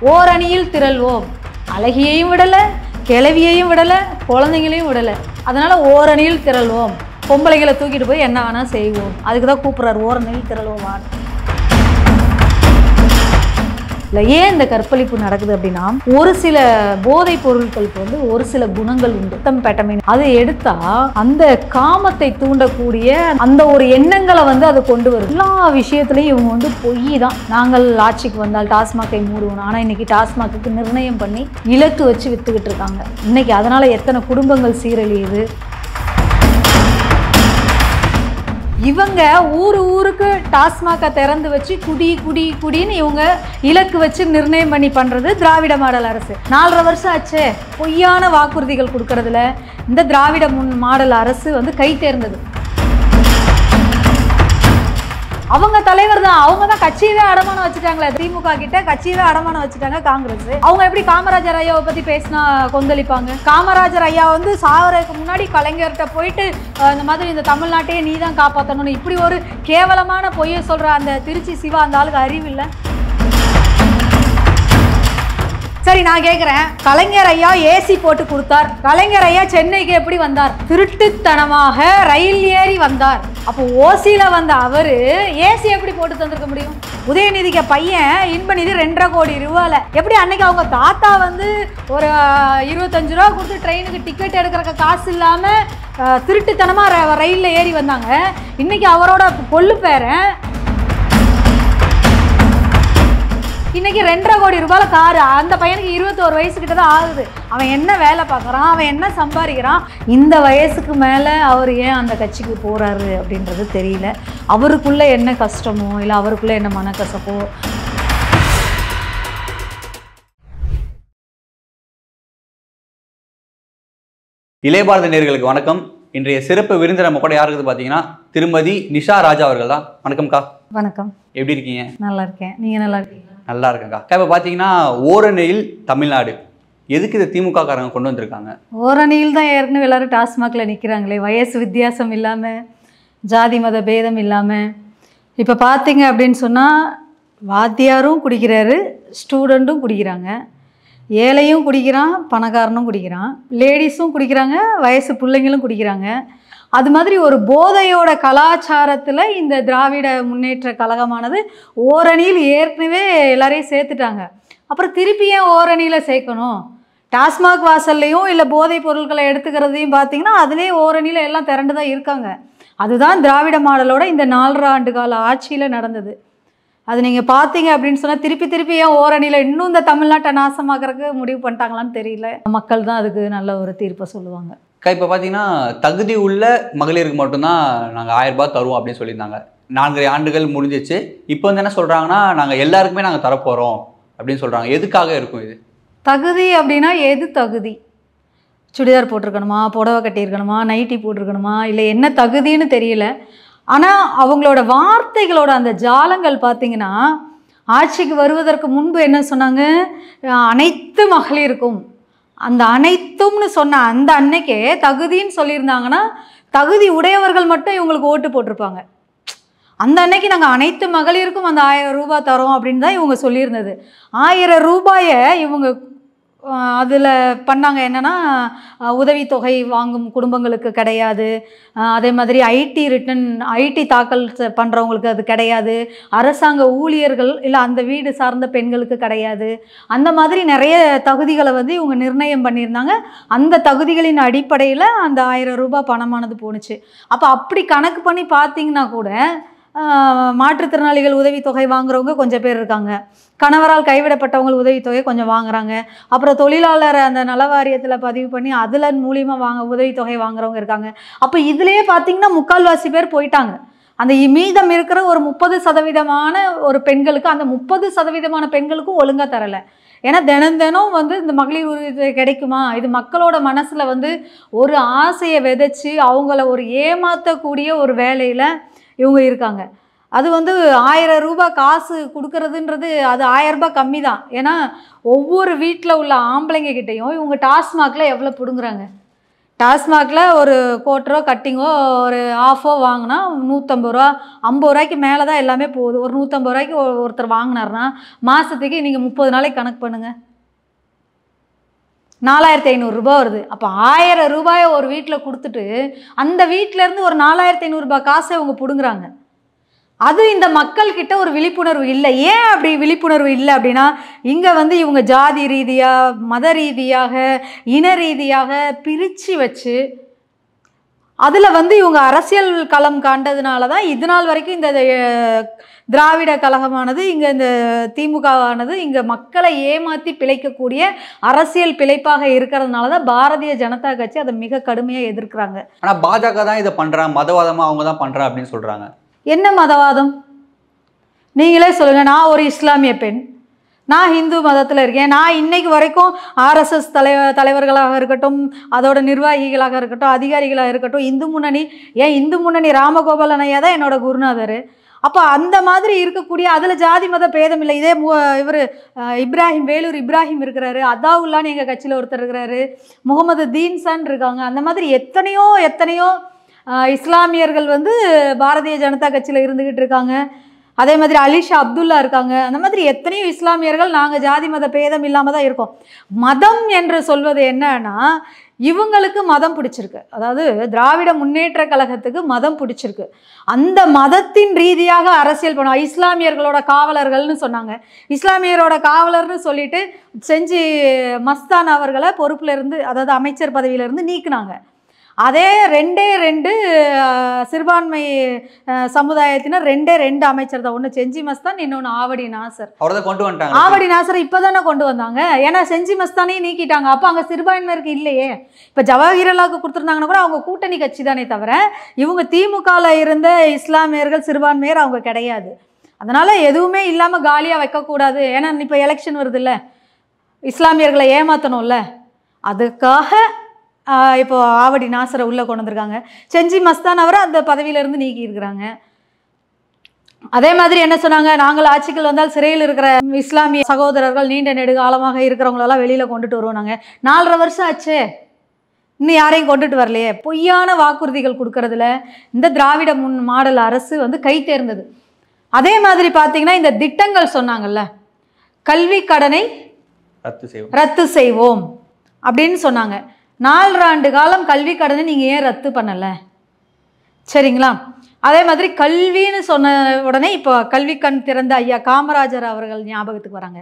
ஓரணியில் திரள்வோம். அழகியையும் விடலை, கிழவியையும் விடலை, குழந்தைங்களையும் விடலை. அதனால் ஓரணியில் திரள்வோம். பொம்பளைகளை தூக்கிட்டு போய் என்ன வேணால் செய்வோம். அதுக்கு தான் கூப்பிட்றாரு ஓரணியில் திரள்வோம். இல்லை ஏன் இந்த கற்பழிப்பு நடக்குது அப்படின்னா, ஒரு சில போதைப் பொருட்களுக்கு வந்து ஒரு சில குணங்கள் உண்டு. பெட்டமைன் அதை எடுத்தா அந்த காமத்தை தூண்டக்கூடிய அந்த ஒரு எண்ணங்களை வந்து அதை கொண்டு வரும். எல்லா விஷயத்துலையும் இவங்க வந்து பொய் தான். நாங்கள் ஆட்சிக்கு வந்தால் டாஸ்மாகை மூடுவோம். ஆனால் இன்னைக்கு டாஸ்மாக்கு நிர்ணயம் பண்ணி இலக்கு வச்சு வித்துக்கிட்டு இருக்காங்க. இன்னைக்கு அதனால எத்தனை குடும்பங்கள் சீரழியுது. இவங்க ஊருக்கு டாஸ்மாகை திறந்து வச்சு குடின்னு இவங்க இலக்கு வச்சு நிர்ணயம் பண்ணி பண்ணுறது திராவிட மாடல் அரசு. 4.5 வருஷம் ஆச்சு பொய்யான வாக்குறுதிகள் கொடுக்கறதுல இந்த திராவிட மாடல் அரசு வந்து கை தேர்ந்தது. அவங்க தலைவர் தான், அவங்க தான் கட்சியவே அடமானம் வச்சுட்டாங்களே. திமுக கிட்ட கட்சியவே அடமானம் வச்சுட்டாங்க காங்கிரஸ். அவங்க எப்படி காமராஜர் ஐயாவை பத்தி பேசினா கொந்தளிப்பாங்க? காமராஜர் ஐயா வந்து சாவறதுக்கு முன்னாடி கலைஞர்கிட்ட போயிட்டு இந்த மாதிரி இந்த தமிழ்நாட்டையே நீ தான் காப்பாற்றணும்னு இப்படி ஒரு கேவலமான பொய்யை சொல்ற அந்த திருச்சி சிவா அந்த ஆளுக்கு அறிவு இல்லை. சரி, நான் கேட்குறேன், கலைஞர் ஐயா ஏசி போட்டு கொடுத்தார். கலைஞர் ஐயா சென்னைக்கு எப்படி வந்தார்? திருட்டுத்தனமாக ரயில் ஏறி வந்தார். அப்போ ஓசியில வந்த அவரு ஏசி எப்படி போட்டு தந்திருக்க முடியும்? உதயநிதிக்கு பையன் இன்பநிதி 2.5 கோடி ரூபாயில எப்படி அன்னைக்கு அவங்க தாத்தா வந்து ஒரு 25 ரூபா கொடுத்து ட்ரெயினுக்கு டிக்கெட் எடுக்கிற காசு இல்லாம திருட்டுத்தனமா ரயில்ல ஏறி வந்தாங்க. இன்னைக்கு அவரோட கொள்ளு பேரன் இன்னைக்கு 2.5 கோடி ரூபாயில காரு. அந்த பையனுக்கு 21 வயசு கிட்ட தான் ஆகுது. அவன் என்ன வேலை பார்க்குறான், அவன் என்ன சம்பாதிக்கிறான்? இந்த வயசுக்கு மேலே அவர் ஏன் அந்த கட்சிக்கு போகிறாரு அப்படின்றது தெரியல. அவருக்குள்ளே என்ன கஷ்டமோ இல்லை அவருக்குள்ளே என்ன மனக்கசப்போ. இளைய பாரத நேயர்களுக்கு வணக்கம். இன்றைய சிறப்பு விருந்தினர் நம்ம கூட யார் இருக்குது பார்த்தீங்கன்னா திருமதி நிஷா ராஜா அவர்கள் தான். வணக்கம்க்கா. வணக்கம். எப்படி இருக்கீங்க? நல்லா இருக்கேன். நீங்கள் நல்லா இருக்கீங்க? நல்லா இருக்கேங்க்கா. இப்போ பார்த்தீங்கன்னா ஓரணியில் தமிழ்நாடு எதுக்கு இதை திமுக காரங்க கொண்டு வந்திருக்காங்க? ஓரணியில் தான் ஏற்கனவே எல்லாரும் டாஸ்மாகில் நிற்கிறாங்களே, வயசு வித்தியாசம் இல்லாமல், ஜாதி மத பேதம் இல்லாமல். இப்போ பார்த்தீங்க அப்படின்னு சொன்னால் வாத்தியாரும் குடிக்கிறாரு, ஸ்டூடெண்ட்டும் குடிக்கிறாங்க, ஏழையும் குடிக்கிறான், பணக்காரனும் குடிக்கிறான், லேடிஸும் குடிக்கிறாங்க, வயசு பிள்ளைங்களும் குடிக்கிறாங்க. அது மாதிரி ஒரு போதையோட கலாச்சாரத்தில் இந்த திராவிட முன்னேற்ற கழகமானது ஓரணியில் ஏற்கனவே எல்லாரையும் சேர்த்துட்டாங்க. அப்புறம் திருப்பி ஏன் ஓரணியில் சேர்க்கணும்? டாஸ்மாக் வாசல்லையும் இல்லை போதைப் பொருட்களை எடுத்துக்கிறதையும் பார்த்தீங்கன்னா அதுலேயே ஓரணியில் எல்லாம் திரண்டு தான் இருக்காங்க. அதுதான் திராவிட மாடலோட இந்த 4.5 ஆண்டு கால ஆட்சியில் நடந்தது. அது நீங்கள் பார்த்தீங்க அப்படின்னு சொன்னால் திருப்பி ஏன் ஓரணியில் இன்னும் இந்த தமிழ்நாட்டை நாசமாக்குறதுக்கு முடிவு பண்ணிட்டாங்களான்னு தெரியல. மக்கள் தான் அதுக்கு நல்ல ஒரு தீர்ப்பை சொல்லுவாங்க. இப்போ பார்த்தீங்கன்னா தகுதி உள்ள மகளிருக்கு மட்டும்தான் நாங்கள் 1000 ரூபாய் தருவோம் அப்படின்னு சொல்லியிருந்தாங்க. 4 ஆண்டுகள் முடிஞ்சிச்சு. இப்போ வந்து என்ன சொல்கிறாங்கன்னா நாங்கள் எல்லாருக்குமே நாங்கள் தரப்போகிறோம் அப்படின்னு சொல்கிறாங்க. எதுக்காக இருக்கும் இது? தகுதி அப்படின்னா எது தகுதி? சுடிதார் போட்டிருக்கணுமா, புடவை கட்டியிருக்கணுமா, நைட்டி போட்டிருக்கணுமா, இல்லை என்ன தகுதின்னு தெரியல. ஆனால் அவங்களோட வார்த்தைகளோட அந்த ஜாலங்கள் பார்த்தீங்கன்னா ஆட்சிக்கு வருவதற்கு முன்பு என்ன சொன்னாங்க? அனைத்து மகளிருக்கும், அந்த அனைத்தும்னு சொன்ன அந்த அன்னைக்கே தகுதின்னு சொல்லியிருந்தாங்கன்னா தகுதி உடையவர்கள் மட்டும் இவங்களுக்கு ஓட்டு போட்டிருப்பாங்க. அந்த அன்னைக்கு நாங்கள் அனைத்து மகளிருக்கும் அந்த 1000 ரூபாய் தரோம் அப்படின்னு தான் இவங்க சொல்லியிருந்தது. 1000 ரூபாயை இவங்க அதில் பண்ணாங்க என்னென்னா, உதவித்தொகை வாங்கும் குடும்பங்களுக்கு கிடையாது, அதே மாதிரி ஐடி தாக்கல் பண்ணுறவங்களுக்கு அது கிடையாது, அரசாங்க ஊழியர்கள் இல்லை அந்த வீடு சார்ந்த பெண்களுக்கு கிடையாது. அந்த மாதிரி நிறைய தகுதிகளை வந்து இவங்க நிர்ணயம் பண்ணியிருந்தாங்க. அந்த தகுதிகளின் அடிப்படையில் அந்த 1000 ரூபாய் பணமானது போணுச்சு. அப்போ அப்படி கணக்கு பண்ணி பார்த்தீங்கன்னா கூட மாற்றுத்திறனாளிகள் உதவித்தொகை வாங்குறவங்க கொஞ்சம் பேர் இருக்காங்க, கணவரால் கைவிடப்பட்டவங்க உதவித்தொகை கொஞ்சம் வாங்குறாங்க, அப்புறம் தொழிலாளர் அந்த நல வாரியத்தில் பதிவு பண்ணி அதில் மூலியமாக உதவித்தொகை வாங்குறவங்க இருக்காங்க. அப்போ இதுலேயே பார்த்தீங்கன்னா 3/4 பேர் போயிட்டாங்க. அந்த மீதம் இருக்கிற ஒரு 30% ஒரு பெண்களுக்கு, அந்த 30% பெண்களுக்கும் ஒழுங்காக தரலை. ஏன்னா தினம் வந்து இந்த மகளிர் உரிமை கிடைக்குமா, இது மக்களோட மனசில் வந்து ஒரு ஆசையை விதைச்சி அவங்கள ஒரு ஏமாற்றக்கூடிய ஒரு வேலையில் இவங்க இருக்காங்க. அது வந்து 1000 ரூபாய் காசு கொடுக்கறதுன்றது அது 1000 ரூபாய் கம்மி தான். ஏன்னா ஒவ்வொரு வீட்டில் உள்ள ஆம்பளைங்க கிட்டையும் இவங்க டாஸ்மாகில் எவ்வளோ பிடுங்குறாங்க? டாஸ்மாகில் ஒரு கோட்டரோ கட்டிங்கோ ஒரு ஆஃபோ வாங்கினா 150 ரூபா 50 ரூபாய்க்கு மேலே தான் எல்லாமே போகுது. ஒரு 150 ரூபாய்க்கு ஒருத்தர் வாங்கினார்னா மாதத்துக்கு நீங்கள் 30 நாளைக்கு கணக்கு பண்ணுங்கள், 4500 ரூபா வருது. அப்போ 1000 ரூபாயை ஒரு வீட்டில் கொடுத்துட்டு அந்த வீட்டிலேருந்து ஒரு 4500 ரூபாய் காசை அவங்க பிடுங்குறாங்க. அது இந்த மக்கள்கிட்ட ஒரு விழிப்புணர்வு இல்லை. ஏன் அப்படி விழிப்புணர்வு இல்லை அப்படின்னா, இங்கே வந்து இவங்க ஜாதி ரீதியாக, மத ரீதியாக, இன ரீதியாக பிரித்து வச்சு அதில் வந்து இவங்க அரசியல் களம் காண்டதுனால தான் இது நாள் வரைக்கும் இந்த திராவிட கழகமானது, இங்கே இந்த திமுகவானது இங்கே மக்களை ஏமாற்றி பிழைக்கக்கூடிய அரசியல் பிழைப்பாக இருக்கிறதுனால தான் பாரதிய ஜனதா கட்சி அதை மிக கடுமையாக எதிர்க்கிறாங்க. ஆனால் பாஜக தான் இதை பண்ணுறாங்க, மதவாதமாக அவங்க தான் பண்ணுறா அப்படின்னு சொல்கிறாங்க. என்ன மதவாதம் நீங்களே சொல்லுங்கள். நான் ஒரு இஸ்லாமிய பெண், நான் ஹிந்து மதத்தில் இருக்கேன். நான் இன்னைக்கு வரைக்கும் ஆர்எஸ்எஸ் தலைவர்களாக இருக்கட்டும், அதோட நிர்வாகிகளாக இருக்கட்டும், அதிகாரிகளாக இருக்கட்டும், இந்து முன்னணி, ஏன் இந்து முன்னணி ராமகோபாலன் ஐயா தான் என்னோட குருநாதர். அப்போ அந்த மாதிரி இருக்கக்கூடிய அதில் ஜாதி மத பேதம் இல்லை. இதே இவர் இப்ராஹிம், வேலூர் இப்ராஹிம் இருக்கிறாரு, அதாவுல்லான்னு எங்கள் கட்சியில் ஒருத்தர் இருக்கிறாரு, முகமது தீன்சான் இருக்காங்க. அந்த மாதிரி எத்தனையோ இஸ்லாமியர்கள் வந்து பாரதிய ஜனதா கட்சியில் இருந்துக்கிட்டு இருக்காங்க. அதே மாதிரி அலிஷா அப்துல்லா இருக்காங்க. அந்த மாதிரி எத்தனையோ இஸ்லாமியர்கள் நாங்கள் ஜாதி மத பேதம் இல்லாமல் தான் இருக்கோம். மதம் என்று சொல்வது என்னன்னா, இவங்களுக்கு மதம் பிடிச்சிருக்கு, அதாவது திராவிட முன்னேற்ற கழகத்துக்கு மதம் பிடிச்சிருக்கு. அந்த மதத்தின் ரீதியாக அரசியல் பண்ணுவாங்க. இஸ்லாமியர்களோட காவலர்கள்னு சொன்னாங்க. இஸ்லாமியரோட காவலர்னு சொல்லிட்டு செஞ்சி மஸ்தான் அவர்களை பொறுப்புலேருந்து, அதாவது அமைச்சர் பதவியிலேருந்து நீக்கினாங்க. அதே 2 சிறுபான்மை சமுதாயத்தினர் 2 அமைச்சர் தான். ஒன்று செஞ்சி மஸ்தான், இன்னொன்று ஆவடி நாசர். கொண்டு வந்துட்டாங்க. ஆவடி நாசர் இப்போ தானே கொண்டு வந்தாங்க. ஏன்னா செஞ்சி மஸ்தானையும் நீக்கிட்டாங்க. அப்போ அங்கே சிறுபான்மையினருக்கு இல்லையே. இப்போ ஜவஹர்லாலுக்கு கொடுத்துருந்தாங்கன்னா கூட அவங்க கூட்டணி கட்சி தானே தவிர இவங்க திமுகவில் இருந்த இஸ்லாமியர்கள் சிறுபான்மையர் அவங்க கிடையாது. அதனால் எதுவுமே இல்லாமல் காலியாக வைக்கக்கூடாது. ஏன்னா இப்போ எலெக்ஷன் வருது இல்லை, இஸ்லாமியர்களை ஏமாற்றணும்ல, அதுக்காக இப்போ ஆவடி நாசரை உள்ளே கொண்டு வந்திருக்காங்க. செஞ்சி மஸ்தான் அவரை அந்த பதவியிலேருந்து நீக்கி இருக்கிறாங்க. அதே மாதிரி என்ன சொன்னாங்க, நாங்கள் ஆட்சிகள் வந்தால் சிறையில் இருக்கிற இஸ்லாமிய சகோதரர்கள் நீண்ட நெடுகாலமாக இருக்கிறவங்களெல்லாம் வெளியில் கொண்டுட்டு வருவோம். நாங்கள் 4.5 வருஷம் ஆச்சே, இன்னும் யாரையும் கொண்டுட்டு வரலையே. பொய்யான வாக்குறுதிகள் கொடுக்கறதுல இந்த திராவிட மாடல் அரசு வந்து கை தேர்ந்தது. அதே மாதிரி பார்த்தீங்கன்னா இந்த திட்டங்கள் சொன்னாங்கல்ல, கல்வி கடனை ரத்து செய்வோம் அப்படின்னு சொன்னாங்க. 4 ஆண்டு காலம் கல்வி கடனை நீங்கள் ஏன் ரத்து பண்ணலை? சரிங்களா? அதே மாதிரி கல்வின்னு சொன்ன உடனே இப்போ கல்வி கண் திறந்த ஐயா காமராஜர் அவர்கள் ஞாபகத்துக்கு வராங்க.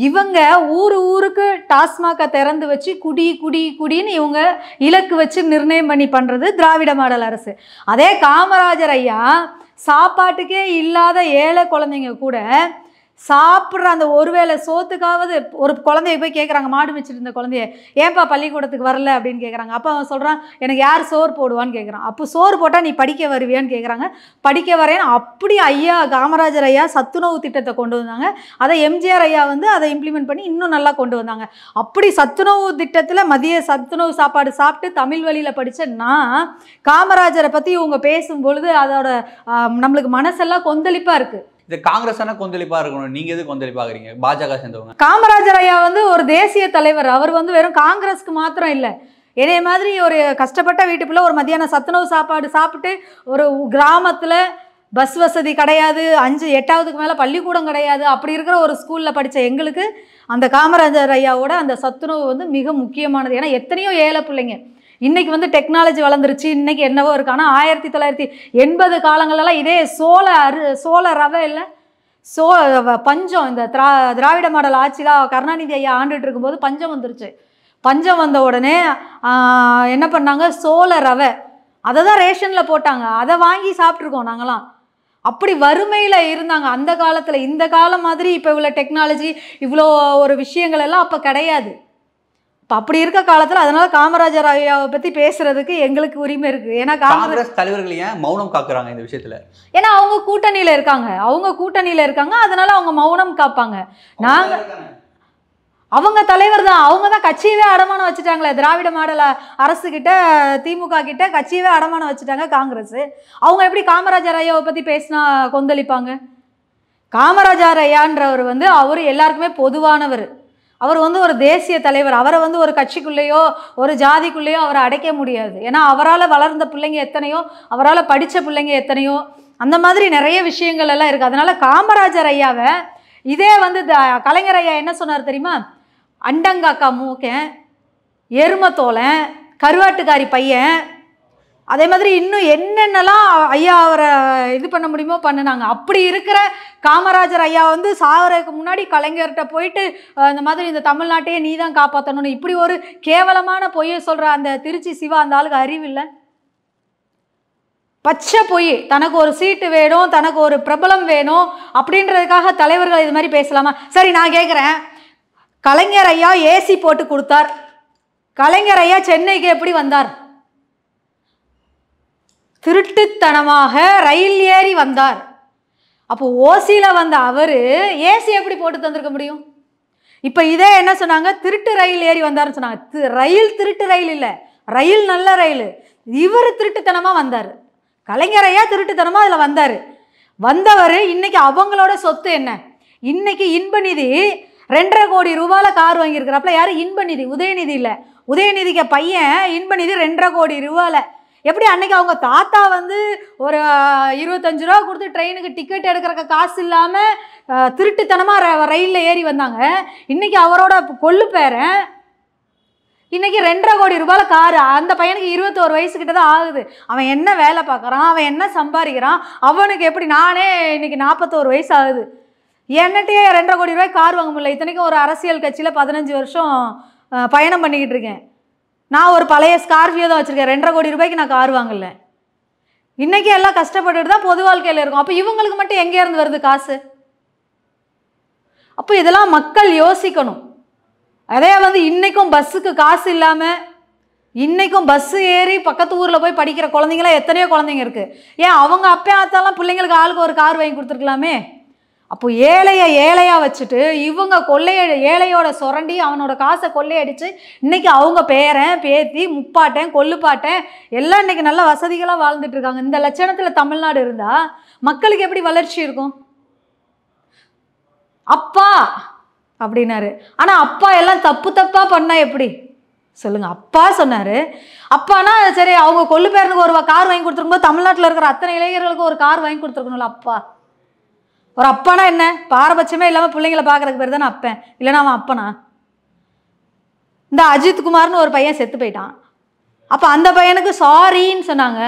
இவங்க ஊருக்கு டாஸ்மாகை திறந்து வச்சு குடின்னு இவங்க இலக்கு வச்சு நிர்ணயம் பண்ணி பண்ணுறது திராவிட மாடல் அரசு. அதே காமராஜர் ஐயா சாப்பாட்டுக்கே இல்லாத ஏழை குழந்தைங்க கூட சாப்பிட்ற அந்த ஒருவேளை சோத்துக்காவது ஒரு குழந்தைய போய் கேட்குறாங்க, மாடு வச்சுட்டு இருந்த குழந்தைய, ஏன்பா பள்ளிக்கூடத்துக்கு வரல அப்படின்னு கேட்குறாங்க. அப்போ அவன் சொல்கிறான், எனக்கு யார் சோறு போடுவான்னு கேட்குறான். அப்போ சோறு போட்டால் நீ படிக்க வருவியான்னு கேட்குறாங்க. படிக்க வரேன்னு அப்படி ஐயா காமராஜர் ஐயா சத்துணவு திட்டத்தை கொண்டு வந்தாங்க. அதை எம்ஜிஆர் ஐயா வந்து அதை இம்ப்ளிமெண்ட் பண்ணி இன்னும் நல்லா கொண்டு வந்தாங்க. அப்படி சத்துணவு திட்டத்தில் மதிய சத்துணவு சாப்பாடு சாப்பிட்டு தமிழ் வழியில் படித்தேன்னா காமராஜரை பற்றி இவங்க பேசும்பொழுது அதோட நம்மளுக்கு மனசெல்லாம் கொந்தளிப்பாக இருக்குது. இது காங்கிரஸ் கொந்தளிப்பா இருக்கணும், நீங்க எது கொந்தளிப்பாகிறீங்க? பாஜக சேர்ந்தவங்க. காமராஜர் ஐயா வந்து ஒரு தேசிய தலைவர். அவர் வந்து வெறும் காங்கிரஸ்க்கு மாத்திரம் இல்லை, என்னைய மாதிரி ஒரு கஷ்டப்பட்ட வீட்டுக்குள்ள ஒரு மத்தியானம் சத்துணவு சாப்பாடு சாப்பிட்டு ஒரு கிராமத்தில் பஸ் வசதி கிடையாது, 8ஆவதுக்கு மேலே பள்ளிக்கூடம் கிடையாது, அப்படி இருக்கிற ஒரு ஸ்கூலில் படித்த எங்களுக்கு அந்த காமராஜர் ஐயாவோட அந்த சத்துணவு வந்து மிக முக்கியமானது. ஏன்னா எத்தனையோ ஏழை பிள்ளைங்க இன்றைக்கி வந்து டெக்னாலஜி வளர்ந்துருச்சு, இன்றைக்கி என்னவோ இருக்குது. ஆனால் 1980 காலங்களெல்லாம் இதே சோள ரவை இல்லை, பஞ்சம். இந்த திராவிட மாடல் ஆட்சியில் கருணாநிதி ஐயா ஆண்டுட்டு இருக்கும்போது பஞ்சம் வந்துருச்சு. பஞ்சம் வந்த உடனே என்ன பண்ணாங்க, சோள ரவை அதை தான் ரேஷனில் போட்டாங்க. அதை வாங்கி சாப்பிட்ருக்கோம் நாங்களாம். அப்படி வறுமையில் இருந்தாங்க அந்த காலத்தில். இந்த காலம் மாதிரி இப்போ இவ்வளோ டெக்னாலஜி இவ்வளோ ஒரு விஷயங்கள் எல்லாம் அப்போ கிடையாது. இப்போ அப்படி இருக்க காலத்தில் அதனால காமராஜர் ஐயாவை பற்றி பேசுறதுக்கு எங்களுக்கு உரிமை இருக்குது. ஏன்னா காங்கிரஸ் தலைவர்கள் ஏன் மௌனம் காக்குறாங்க இந்த விஷயத்தில்? ஏன்னா அவங்க கூட்டணியில் இருக்காங்க, அதனால அவங்க மௌனம் காப்பாங்க. நாங்கள் அவங்க தலைவர் தான், அவங்க தான் கட்சியவே அடமானம் வச்சுட்டாங்களே. திராவிட மாடல் அரசுக்கிட்ட திமுக கிட்ட கட்சியவே அடமானம் வச்சுட்டாங்க காங்கிரஸ். அவங்க எப்படி காமராஜர் ஐயாவை பற்றி பேசினா கொந்தளிப்பாங்க? காமராஜர் ஐயான்றவர் வந்து அவர் எல்லாருக்குமே பொதுவானவர். அவர் வந்து ஒரு தேசிய தலைவர். அவரை வந்து ஒரு கட்சிக்குள்ளேயோ ஒரு ஜாதிக்குள்ளேயோ அவரை அடைக்க முடியாது. ஏன்னா அவரால் வளர்ந்த பிள்ளைங்க எத்தனையோ, அவரால் படித்த பிள்ளைங்க எத்தனையோ, அந்த மாதிரி நிறைய விஷயங்கள் எல்லாம் இருக்குது. அதனால காமராஜர் ஐயாவை இதே வந்து கலைஞர் ஐயா என்ன சொன்னார் தெரியுமா? அண்டங்காக்கா மூக்கன், எருமத்தோளன், கருவாட்டுக்காரி பையன், அதே மாதிரி இன்னும் என்னென்னலாம் ஐயா அவரை இது பண்ண முடியுமோ பண்ணினாங்க. அப்படி இருக்கிற காமராஜர் ஐயா வந்து சாவறதுக்கு முன்னாடி கலைஞர்கிட்ட போயிட்டு இந்த மாதிரி இந்த தமிழ்நாட்டையே நீ தான் காப்பாற்றணும்னு இப்படி ஒரு கேவலமான பொய்யை சொல்கிற அந்த திருச்சி சிவா அந்த ஆளுக்கு அறிவு இல்லை. பச்சை பொய். தனக்கு ஒரு சீட்டு வேணும், தனக்கு ஒரு பிரபலம் வேணும் அப்படின்றதுக்காக தலைவர்கள் இது மாதிரி பேசலாமா? சரி, நான் கேட்குறேன், கலைஞர் ஐயா ஏசி போட்டு கொடுத்தார், கலைஞர் ஐயா சென்னைக்கு எப்படி வந்தார்? திருட்டுத்தனமாக ரயில் ஏறி வந்தார். அப்போ ஓசியில் வந்த அவர் ஏசி எப்படி போட்டு தந்திருக்க முடியும்? இப்போ இதே என்ன சொன்னாங்க? திருட்டு ரயில் ஏறி வந்தார்னு சொன்னாங்க. ரயில் திருட்டு ரயில் இல்லை, ரயில் நல்ல ரயில். இவர் திருட்டுத்தனமாக வந்தார். கலைஞர் ஐயா திருட்டுத்தனமாக அதில் வந்தார். வந்தவர் இன்னைக்கு அவங்களோட சொத்து என்ன? இன்னைக்கு இன்பநிதி 2.5 கோடி ரூபாயில் கார் வாங்கியிருக்கிறாப்புல. யார்? இன்பநிதி, உதயநிதி இல்லை. உதயநிதிக்கு பையன் இன்பநிதி 2.5 கோடி ரூபாயில். எப்படி அன்னைக்கு அவங்க தாத்தா வந்து ஒரு 25 ரூபா கொடுத்து ட்ரெயினுக்கு டிக்கெட் எடுக்கிறக்க காசு இல்லாமல் திருட்டுத்தனமாக ரயிலில் ஏறி வந்தாங்க. இன்றைக்கி அவரோட கொள்ளு பேரன் இன்றைக்கி 2.5 கோடி ரூபாயில் காரு. அந்த பையனுக்கு 21 வயசுக்கிட்ட தான் ஆகுது. அவன் என்ன வேலை பார்க்குறான், அவன் என்ன சம்பாதிக்கிறான், அவனுக்கு எப்படி? நானே இன்றைக்கி 41 வயசு ஆகுது, என்னட்டையே 2.5 கோடி ரூபாய் கார் வாங்க முடியல. இத்தனைக்கும் ஒரு அரசியல் கட்சியில் 15 வருஷம் பயணம் பண்ணிக்கிட்டு இருக்கேன். நான் ஒரு பழைய ஸ்கார்பியோ தான் வச்சுருக்கேன். 2.5 கோடி ரூபாய்க்கு நான் கார் வாங்கல. இன்றைக்கி எல்லாம் கஷ்டப்பட்டுட்டு தான் பொது வாழ்க்கையில் இருக்கும். அப்போ இவங்களுக்கு மட்டும் எங்கேருந்து வருது காசு? அப்போ இதெல்லாம் மக்கள் யோசிக்கணும். அதே வந்து இன்றைக்கும் பஸ்ஸுக்கு காசு இல்லாமல் இன்றைக்கும் பஸ்ஸு ஏறி பக்கத்து ஊரில் போய் படிக்கிற குழந்தைங்களாம் எத்தனையோ குழந்தைங்க இருக்குது. ஏன் அவங்க அப்பா ஆத்தாலாம் பிள்ளைங்களுக்கு ஆளுக்கு ஒரு கார் வாங்கி கொடுத்துருக்கலாமே? அப்போ ஏழையாக வச்சுட்டு இவங்க ஏழையோட சுரண்டி அவனோட காசை கொள்ளையடிச்சு இன்றைக்கி அவங்க பேரன் பேத்தி முப்பாட்டன் கொல்லுப்பாட்டன் எல்லாம் இன்றைக்கி நல்ல வசதிகளாக வாழ்ந்துட்டு இருக்காங்க. இந்த லட்சணத்தில் தமிழ்நாடு இருந்தால் மக்களுக்கு எப்படி வளர்ச்சி இருக்கும்? அப்பா அப்படின்னாரு. ஆனால் அப்பா எல்லாம் தப்பாக பண்ணால் எப்படி சொல்லுங்கள்? அப்பா சொன்னார். அப்பானா சரி, அவங்க கொள்ளு பேரனுக்கு ஒரு கார் வாங்கி கொடுத்துருக்கும்போது தமிழ்நாட்டில் இருக்கிற அத்தனை இளைஞர்களுக்கு ஒரு கார் வாங்கி கொடுத்துருக்கணும்ல அப்பா. ஒரு அப்பானா என்ன? பாரபட்சமே இல்லாமல் பிள்ளைங்களை பார்க்குறதுக்கு பேர் தானே அப்பன். இல்லைனா அவன் அப்பனா? இந்த அஜித் குமார்னு ஒரு பையன் செத்து போயிட்டான். அப்போ அந்த பையனுக்கு சாரின்னு சொன்னாங்க.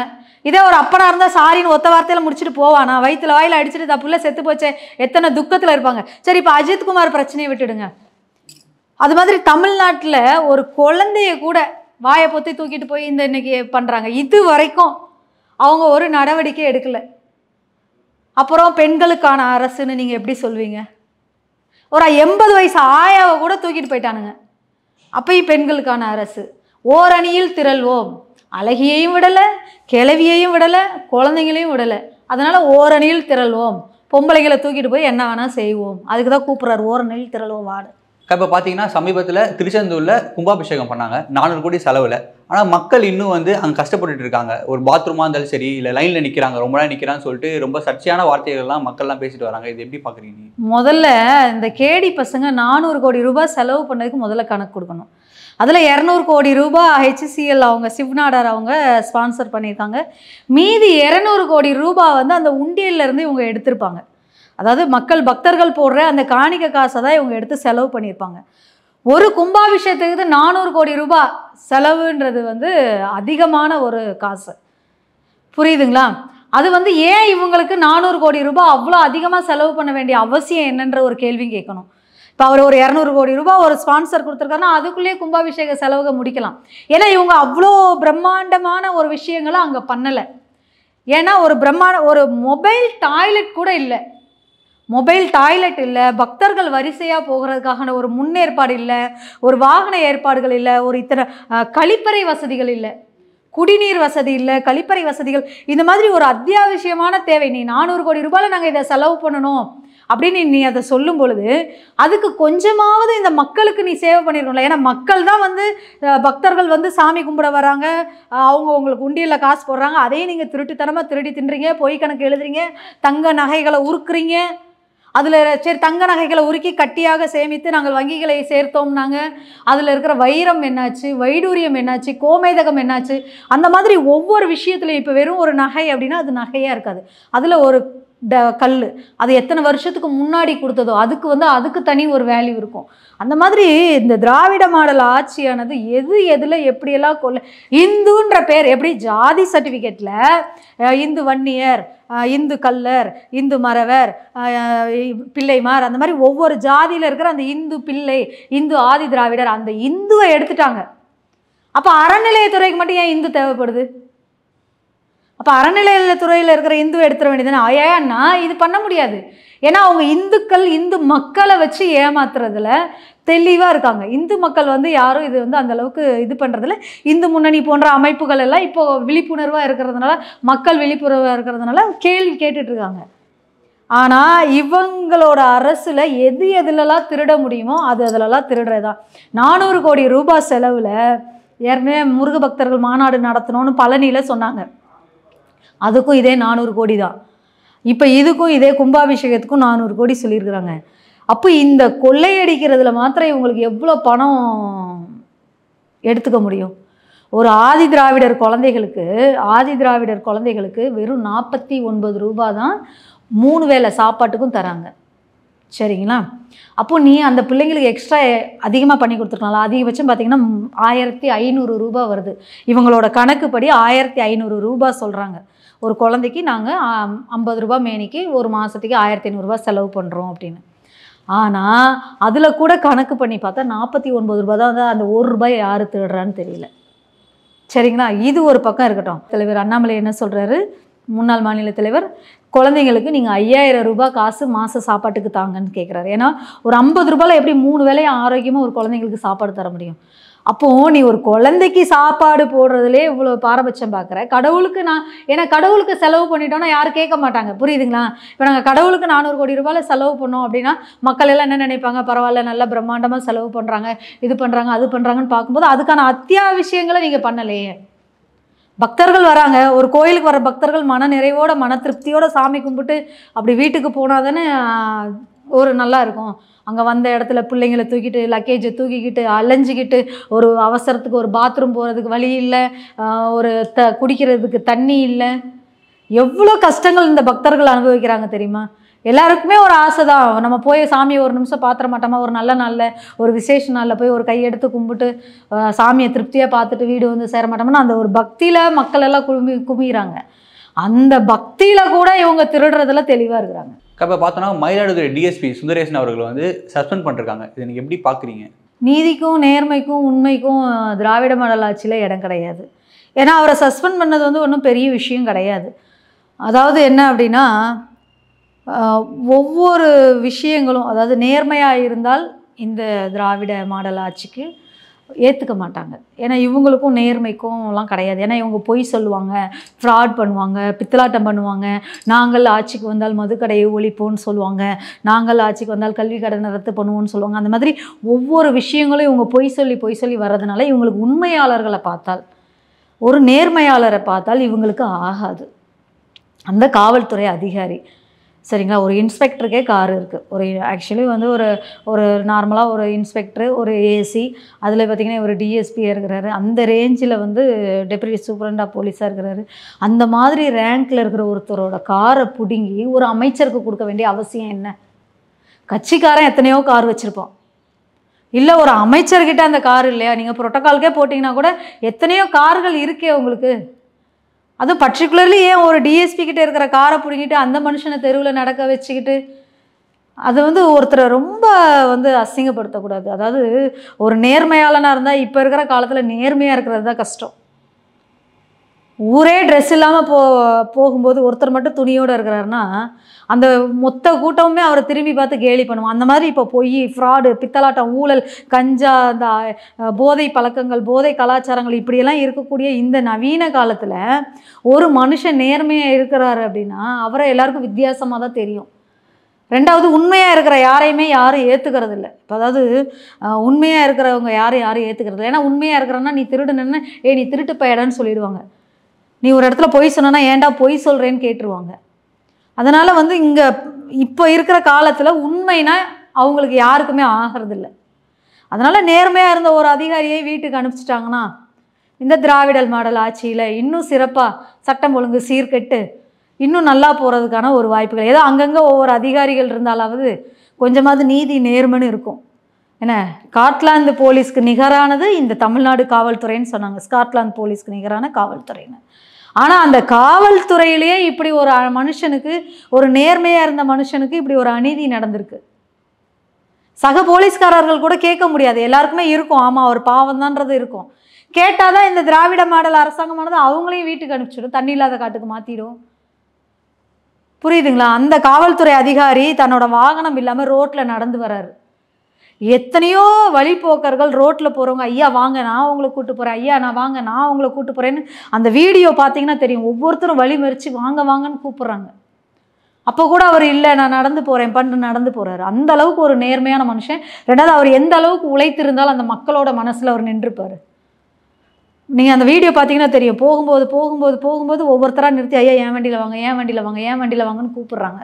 இதே ஒரு அப்பனாக இருந்தால் சாரின்னு ஒத்த வார்த்தையில் முடிச்சுட்டு போவானா? வயிற்றுல வாயில் அடிச்சுட்டு தப்புள்ள செத்து போச்சே, எத்தனை துக்கத்தில் இருப்பாங்க. சரி, இப்போ அஜித் குமார் பிரச்சனையை விட்டுடுங்க. அது மாதிரி தமிழ்நாட்டில் ஒரு குழந்தைய கூட வாயை பொத்தி தூக்கிட்டு போய் இந்த இன்னைக்கு பண்ணுறாங்க. இது வரைக்கும் அவங்க ஒரு நடவடிக்கை எடுக்கலை. அப்புறம் பெண்களுக்கான அரசுன்னு நீங்கள் எப்படி சொல்வீங்க? ஒரு 80 வயசு ஆயாவை கூட தூக்கிட்டு போயிட்டானுங்க. அப்பயும் பெண்களுக்கான அரசு. ஓரணியில் திரள்வோம். அழகியையும் விடலை, கிழவியையும் விடலை, குழந்தைங்களையும் விடலை. அதனால் ஓரணியில் திரள்வோம், பொம்பளைங்களை தூக்கிட்டு போய் என்ன வேணால் செய்வோம். அதுக்கு தான் கூப்பிட்றாரு, ஓரணியில் திரள்வோம் வார்டு. இப்போ பார்த்தீங்கன்னா சமீபத்தில் திருச்செந்தூரில் கும்பாபிஷேகம் பண்ணாங்க 400 கோடி செலவில். ஆனால் மக்கள் இன்னும் வந்து அங்கே கஷ்டப்பட்டுட்டு இருக்காங்க. ஒரு பாத்ரூமாக இருந்தாலும் சரி, இல்லை லைனில் நிற்கிறாங்க, ரொம்ப நேரம் நிற்கிறான்னு சொல்லிட்டு ரொம்ப சர்ச்சையான வார்த்தைகள்லாம் மக்கள்லாம் பேசிட்டு வராங்க. இது எப்படி பார்க்குறீங்க? முதல்ல இந்த கேடி பசங்க 400 கோடி ரூபாய் செலவு பண்ணதுக்கு முதல்ல கணக்கு கொடுக்கணும். அதில் 200 கோடி ரூபாய் ஹெச்சிசிஎல் அவங்க சிவ்நாடார் அவங்க ஸ்பான்சர் பண்ணியிருக்காங்க. மீதி 200 கோடி ரூபாய் வந்து அந்த உண்டியல்லேருந்து இவங்க எடுத்திருப்பாங்க. அதாவது மக்கள் பக்தர்கள் போடுற அந்த காணிக்க காசை தான் இவங்க எடுத்து செலவு பண்ணியிருப்பாங்க. ஒரு கும்பாபிஷேகத்துக்கு 400 கோடி ரூபாய் செலவுன்றது வந்து அதிகமான ஒரு காசு. புரியுதுங்களா? அது வந்து ஏன் இவங்களுக்கு 400 கோடி ரூபாய் அவ்வளோ அதிகமாக செலவு பண்ண வேண்டிய அவசியம் என்னன்ற ஒரு கேள்வி கேட்கணும். இப்போ அவர் ஒரு 200 கோடி ரூபாய் ஒரு ஸ்பான்சர் கொடுத்துருக்காருன்னா அதுக்குள்ளேயே கும்பாபிஷேக செலவுக முடிக்கலாம். ஏன்னா இவங்க அவ்வளோ பிரம்மாண்டமான ஒரு விஷயங்களை அங்கே பண்ணலை. ஏன்னா ஒரு மொபைல் டாய்லெட் கூட இல்லை, மொபைல் டாய்லெட் இல்லை, பக்தர்கள் வரிசையாக போகிறதுக்கான ஒரு முன்னேற்பாடு இல்லை, ஒரு வாகன ஏற்பாடுகள் இல்லை, ஒரு இத்தனை கழிப்பறை வசதிகள் இல்லை, குடிநீர் வசதி இல்லை, கழிப்பறை வசதிகள், இந்த மாதிரி ஒரு அத்தியாவசியமான தேவை. நீ 400 கோடி ரூபாயில் நாங்கள் இதை செலவு பண்ணணும் அப்படின்னு நீ அதை சொல்லும் பொழுது அதுக்கு கொஞ்சமாவது இந்த மக்களுக்கு நீ சேவை பண்ணிடணும்ல. ஏன்னா மக்கள் தான் வந்து பக்தர்கள் வந்து சாமி கும்பிட வராங்க, அவங்க உங்களுக்கு உண்டியலில் காசு போடுறாங்க, அதையும் நீங்கள் திருட்டுத்தனமாக திருடி தின்றீங்க, பொய் கணக்கு எழுதுறீங்க, தங்க நகைகளை உருக்குறீங்க. அதில் சரி தங்க நகைகளை உருக்கி கட்டியாக சேமித்து நாங்கள் வங்கிகளை சேர்த்தோம்னாங்க. அதில் இருக்கிற வைரம் என்னாச்சு, வைடூரியம் என்னாச்சு, கோமேதகம் என்னாச்சு, அந்த மாதிரி ஒவ்வொரு விஷயத்துலையும் இப்போ வெறும் ஒரு நகை அப்படின்னா அது நகையாக இருக்காது. அதில் ஒரு கல் அது எத்தனை வருஷத்துக்கு முன்னாடி கொடுத்ததோ அதுக்கு தனி ஒரு வேல்யூ இருக்கும். அந்த மாதிரி இந்த திராவிட மாடல் ஆட்சியானது எதில் எப்படியெல்லாம் இந்துன்ற பேர் எப்படி ஜாதி சர்டிஃபிகேட்டில் இந்து வன்னியர், இந்து கல்லர், இந்து மறவர், பிள்ளைமார், அந்த மாதிரி ஒவ்வொரு ஜாதியில் இருக்கிற அந்த இந்து பிள்ளை, இந்து ஆதி திராவிடர், அந்த இந்துவை எடுத்துட்டாங்க. அப்போ அறநிலையத்துறைக்கு மட்டும் ஏன் இந்து தேவைப்படுது? அப்போ அறநிலையத்துறையில் இருக்கிற இந்துவை எடுத்துட வேண்டியதுன்னு ஏன்னா இது பண்ண முடியாது. ஏன்னா அவங்க இந்துக்கள் இந்து மக்களை வச்சு ஏமாத்துறதுல தெளிவாக இருக்காங்க. இந்து மக்கள் யாரும் இது அந்தளவுக்கு இது பண்ணுறதில்ல. இந்து முன்னணி போன்ற அமைப்புகள் எல்லாம் இப்போது விழிப்புணர்வாக இருக்கிறதுனால, மக்கள் விழிப்புணர்வாக இருக்கிறதுனால கேள்வி கேட்டுட்ருக்காங்க. ஆனால் இவங்களோட அரசில் எதுலலாம் திருட முடியுமோ அதிலலாம் திருடுறது தான். 400 கோடி ரூபாய் செலவில் ஏற்கனவே முருக பக்தர்கள் மாநாடு நடத்தணும்னு பழனியில் சொன்னாங்க. அதுக்கும் இதே 400 கோடி தான். இப்போ இதுக்கும் இதே கும்பாபிஷேகத்துக்கும் 400 கோடி சொல்லியிருக்கிறாங்க. அப்போ இந்த கொள்ளையடிக்கிறதுல மாத்திரம் இவங்களுக்கு எவ்வளோ பணம் எடுத்துக்க முடியும்? ஒரு ஆதி திராவிடர் குழந்தைகளுக்கு வெறும் 49 ரூபா தான் 3 வேளை சாப்பாட்டுக்கும் தராங்க. சரிங்களா? அப்போ நீ அந்த பிள்ளைங்களுக்கு எக்ஸ்ட்ரா அதிகமாக பண்ணி கொடுத்துருக்கலாம். அதிகபட்சம் பார்த்தீங்கன்னா 1500 ரூபா வருது. இவங்களோட கணக்குப்படி 1500 ரூபா சொல்கிறாங்க. ஒரு குழந்தைக்கு நாங்கள் 50 ரூபா மேனிக்கு ஒரு மாதத்துக்கு 1500 ரூபா செலவு பண்ணுறோம் அப்படின்னு. ஆனால் அதில் கூட கணக்கு பண்ணி பார்த்தா 49 ரூபா தான். அந்த 1 ரூபாய் யார் திருடுறான்னு தெரியல. சரிங்களா? இது ஒரு பக்கம் இருக்கட்டும். தலைவர் அண்ணாமலை என்ன சொல்கிறாரு, முன்னாள் மாநில தலைவர், குழந்தைங்களுக்கு நீங்கள் 5000 ரூபாய் காசு மாத சாப்பாட்டுக்கு தாங்கன்னு கேட்குறாரு. ஏன்னா ஒரு 50 ரூபாயில் எப்படி 3 வேளையும் ஆரோக்கியமாக ஒரு குழந்தைங்களுக்கு சாப்பாடு தர முடியும்? அப்போது நீ ஒரு குழந்தைக்கு சாப்பாடு போடுறதுலே இவ்வளோ பாரபட்சம் பார்க்குற. கடவுளுக்கு ஏன்னா கடவுளுக்கு செலவு பண்ணிட்டோன்னா யாரும் கேட்க மாட்டாங்க. புரியுதுங்களா? இப்போ நாங்கள் கடவுளுக்கு 400 கோடி ரூபாயில் செலவு பண்ணோம் அப்படின்னா மக்கள் எல்லாம் என்ன நினைப்பாங்க? பரவாயில்ல, நல்லா பிரம்மாண்டமாக செலவு பண்ணுறாங்க, இது பண்ணுறாங்க, அது பண்ணுறாங்கன்னு பார்க்கும்போது அதுக்கான அத்தியாவசியங்களை நீங்கள் பண்ணலையே. பக்தர்கள் வராங்க, ஒரு கோயிலுக்கு வர பக்தர்கள் மன நிறைவோட மன திருப்தியோட சாமி கும்பிட்டு அப்படி வீட்டுக்கு போனால் தானே ஒரு நல்லா இருக்கும். அங்கே வந்த இடத்துல பிள்ளைங்களை தூக்கிட்டு லக்கேஜை தூக்கிக்கிட்டு அலைஞ்சிக்கிட்டு ஒரு அவசரத்துக்கு ஒரு பாத்ரூம் போகிறதுக்கு வழி இல்லை, ஒரு குடிக்கிறதுக்கு தண்ணி இல்லை, எவ்வளோ கஷ்டங்கள் இந்த பக்தர்கள் அனுபவிக்கிறாங்க தெரியுமா? எல்லாருக்குமே ஒரு ஆசை தான், நம்ம போய் சாமியை ஒரு நிமிஷம் பார்த்துட மாட்டோமா? ஒரு நல்ல நாளில் ஒரு விசேஷ நாளில் போய் ஒரு கையெடுத்து கும்பிட்டு சாமியை திருப்தியாக பார்த்துட்டு வீடு சேர மாட்டோம்னா அந்த ஒரு பக்தியில் மக்கள் எல்லாம் குமிகிறாங்க. அந்த பக்தியில் கூட இவங்க திருடுறதுல தெளிவாக இருக்கிறாங்க. இப்போ பார்த்தோன்னா மயிலாடுதுறை டிஎஸ்பி சுந்தரேசன் அவர்கள் சஸ்பெண்ட் பண்ணிருக்காங்க. இது நீங்கள் எப்படி பார்க்குறீங்க? நீதிக்கும் நேர்மைக்கும் உண்மைக்கும் திராவிட மாடல் ஆட்சியில் இடம் கிடையாது. ஏன்னா அவரை சஸ்பெண்ட் பண்ணது ஒன்றும் பெரிய விஷயம் கிடையாது. அதாவது என்ன அப்படின்னா, ஒவ்வொரு விஷயங்களும் அதாவது நேர்மையாக இருந்தால் இந்த திராவிட மாடல் ஆட்சிக்கு ஏற்றுக்க மாட்டாங்க. ஏன்னா இவங்களுக்கும் நேர்மைக்கும்லாம் கிடையாது. ஏன்னா இவங்க பொய் சொல்லுவாங்க, ஃப்ராட் பண்ணுவாங்க, பித்தலாட்டம் பண்ணுவாங்க. நாங்கள் ஆட்சிக்கு வந்தால் மதுக்கடையை ஒழிப்போன்னு சொல்லுவாங்க, நாங்கள் ஆட்சிக்கு வந்தால் கல்வி கடனை ரத்து பண்ணுவோன்னு சொல்லுவாங்க. அந்த மாதிரி ஒவ்வொரு விஷயங்களும் இவங்க பொய் சொல்லி வர்றதுனால இவங்களுக்கு உண்மையாளர்களை பார்த்தால், ஒரு நேர்மையாளரை பார்த்தால் இவங்களுக்கு ஆகாது. அந்த காவல்துறை அதிகாரி சரிங்களா, ஒரு இன்ஸ்பெக்டருக்கே கார் இருக்குது. ஒரு ஆக்சுவலி ஒரு நார்மலாக ஒரு இன்ஸ்பெக்டரு, ஒரு ஏசி, அதில் பார்த்திங்கன்னா ஒரு டிஎஸ்பியாக இருக்கிறாரு, அந்த ரேஞ்சில் டெப்யூட்டி சூப்பரண்ட் ஆஃப் போலீஸாக இருக்கிறாரு. அந்த மாதிரி ரேங்க்கில் இருக்கிற ஒருத்தரோட காரை பிடுங்கி ஒரு அமைச்சருக்கு கொடுக்க வேண்டிய அவசியம் என்ன? கட்சிக்காரன் எத்தனையோ கார் வச்சுருப்போம், இல்லை ஒரு அமைச்சர்கிட்ட அந்த கார் இல்லையா? நீங்கள் புரோட்டோகால்கே போட்டிங்கன்னா கூட எத்தனையோ கார்கள் இருக்கே உங்களுக்கு. அதுவும் பர்டிகுலர்லி ஏன் ஒரு டிஎஸ்பி கிட்ட இருக்கிற காரை பிடிங்கிட்டு அந்த மனுஷனை தெருவில் நடக்க வச்சுக்கிட்டு அது ஒருத்தரை ரொம்ப அசிங்கப்படுத்தக்கூடாது. அதாவது ஒரு நேர்மையாளனாக இருந்தால் இப்போ இருக்கிற காலத்தில் நேர்மையாக இருக்கிறது தான் கஷ்டம். ஊரே ட்ரெஸ் இல்லாமல் போகும்போது ஒருத்தர் மட்டும் துணியோடு இருக்கிறாருன்னா அந்த மொத்த கூட்டமுமே அவரை திரும்பி பார்த்து கேலி பண்ணுவான். அந்த மாதிரி இப்போ பொய், ஃப்ராடு, பித்தலாட்டம், ஊழல், கஞ்சா, அந்த போதை பழக்கங்கள், போதை கலாச்சாரங்கள் இப்படியெல்லாம் இருக்கக்கூடிய இந்த நவீன காலத்தில் ஒரு மனுஷன் நேர்மையாக இருக்கிறாரு அப்படின்னா அவரை எல்லாருக்கும் வித்தியாசமாக தான் தெரியும். ரெண்டாவது, உண்மையாக இருக்கிற யாரையுமே யாரும் ஏற்றுக்கிறது இல்லை. இப்போ அதாவது உண்மையாக இருக்கிறவங்க யாரும் ஏற்றுக்கிறது இல்லை. ஏன்னா உண்மையாக இருக்கிறன்னா நீ திருடுனன்னு நீ திருட்டு பையடான்னு சொல்லிடுவாங்க. நீ ஒரு இடத்துல பொய் சொன்னா ஏன்டா பொய் சொல்கிறேன்னு கேட்டுருவாங்க. அதனால் வந்து இங்கே இப்போ இருக்கிற காலத்தில் உண்மைனா அவங்களுக்கு யாருக்குமே ஆகிறதில்ல. அதனால் நேர்மையாக இருந்த ஒரு அதிகாரியை வீட்டுக்கு அனுப்பிச்சிட்டாங்கன்னா இந்த திராவிடல் மாடல் ஆட்சியில் இன்னும் சிறப்பாக சட்டம் ஒழுங்கு சீர்கெட்டு இன்னும் நல்லா போகிறதுக்கான ஒரு வாய்ப்புகள். ஏதோ அங்கங்கே ஒவ்வொரு அதிகாரிகள் இருந்தாலாவது கொஞ்சமாவது நீதி நேர்மைன்னு இருக்கும். என்ன, ஸ்காட்லாந்து போலீஸ்க்கு நிகரானது இந்த தமிழ்நாடு காவல்துறைன்னு சொன்னாங்க. ஸ்காட்லாந்து போலீஸ்க்கு நிகரான காவல்துறைன்னு. ஆனால் அந்த காவல்துறையிலேயே இப்படி ஒரு மனுஷனுக்கு, ஒரு நேர்மையாக இருந்த மனுஷனுக்கு இப்படி ஒரு அநீதி நடந்திருக்கு. சக போலீஸ்காரர்கள் கூட கேட்க முடியாது. எல்லாருக்குமே இருக்கும், ஆமாம் அவர் பாவம்தான்றது இருக்கும். கேட்டால் தான் இந்த திராவிட மாடல் அரசாங்கமானது அவங்களையும் வீட்டுக்கு அனுப்பிச்சிடும், தண்ணி இல்லாத காட்டுக்கு மாற்றிடும். புரியுதுங்களா? அந்த காவல்துறை அதிகாரி தன்னோட வாகனம் இல்லாமல் ரோட்டில் நடந்து வர்றாரு. எத்தனையோ வழிப்போக்கர்கள் ரோட்டில் போகிறவங்க, ஐயா வாங்க நான் உங்களை கூப்பிட்டு போகிறேன், ஐயா நான் வாங்க நான் உங்களை கூப்பிட்டு போகிறேன்னு அந்த வீடியோ பார்த்தீங்கன்னா தெரியும். ஒவ்வொருத்தரும் வழி மறித்து வாங்க வாங்கன்னு கூப்பிட்றாங்க. அப்போ கூட அவர் இல்லை நான் நடந்து போகிறேன் பண்ணு நடந்து போகிறாரு. அந்த அளவுக்கு ஒரு நேர்மையான மனுஷன். ரெண்டாவது அவர் எந்த அளவுக்கு உழைத்திருந்தாலும் அந்த மக்களோட மனசில் அவர் நின்றுப்பார். நீங்கள் அந்த வீடியோ பார்த்தீங்கன்னா தெரியும். போகும்போது போகும்போது போகும்போது ஒவ்வொருத்தராக நிறுத்தி ஐயா ஏன் வண்டியில் வாங்க ஏன் வண்டியில் வாங்க ஏன் வண்டியில் வாங்கன்னு கூப்பிட்றாங்க.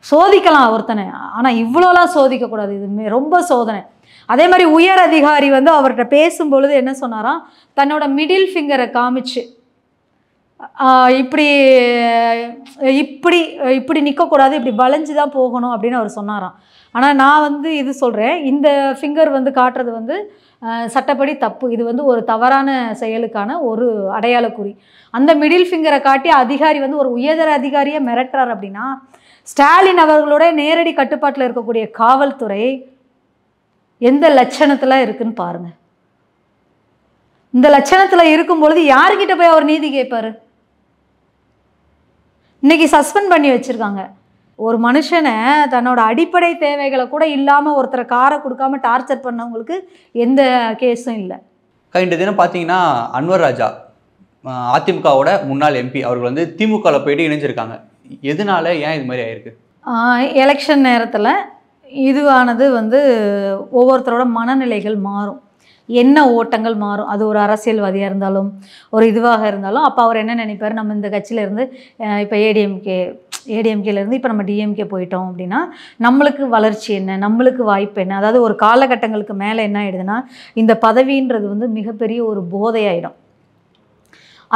சோதிக்கலாம் ஒருத்தனை, ஆனால் இவ்வளோலாம் சோதிக்கக்கூடாது. இது ரொம்ப சோதனை. அதே மாதிரி உயர் அதிகாரி வந்து அவர்கிட்ட பேசும்பொழுது என்ன சொன்னாராம், தன்னோட மிடில் ஃபிங்கரை காமிச்சு இப்படி இப்படி இப்படி நிற்கக்கூடாது, இப்படி வளைஞ்சு தான் போகணும் அப்படின்னு அவர் சொன்னாராம். ஆனால் நான் வந்து இது சொல்கிறேன், இந்த ஃபிங்கர் வந்து காட்டுறது வந்து சட்டப்படி தப்பு. இது வந்து ஒரு தவறான செயலுக்கான ஒரு அடையாளக்குறி. அந்த மிடில் ஃபிங்கரை காட்டி அதிகாரி வந்து ஒரு உயர்தர அதிகாரியை மிரட்டுறார் அப்படின்னா, ஸ்டாலின் அவர்களோட நேரடி கட்டுப்பாட்டில் இருக்கக்கூடிய காவல்துறை எந்த லட்சணத்தில் இருக்குன்னு பாருங்கள். இந்த லட்சணத்தில் இருக்கும்பொழுது யாருக்கிட்ட போய் அவர் நீதி கேட்பார்? இன்னைக்கு சஸ்பெண்ட் பண்ணி வச்சுருக்காங்க. ஒரு மனுஷனை தன்னோட அடிப்படை தேவைகளை கூட இல்லாமல் ஒருத்தரை காரை கொடுக்காம டார்ச்சர் பண்ணவங்களுக்கு எந்த கேஸும் இல்லை. இந்த தினம் பார்த்தீங்கன்னா அன்வர் ராஜா அதிமுகவோட முன்னாள் எம்பி அவர்கள் வந்து திமுகவில் போயிட்டு இணைஞ்சிருக்காங்க. எதனால, ஏன் இது மாதிரி ஆயிருக்கு? எலெக்ஷன் நேரத்தில் இதுவானது வந்து ஒவ்வொருத்தரோட மனநிலைகள் மாறும், என்ன ஓட்டங்கள் மாறும். அது ஒரு அரசியல்வாதியாக இருந்தாலும் ஒரு இதுவாக இருந்தாலும் அப்போ அவர் என்ன நினைப்பார், நம்ம இந்த கட்சியிலேருந்து இப்போ ஏடிஎம்கேலேருந்து இப்போ நம்ம டிஎம்கே போயிட்டோம் அப்படின்னா நம்மளுக்கு வளர்ச்சி என்ன, நம்மளுக்கு வாய்ப்பு என்ன. அதாவது ஒரு காலகட்டங்களுக்கு மேலே என்ன ஆகிடுதுன்னா இந்த பதவின்றது வந்து மிகப்பெரிய ஒரு போதையாயிடும்.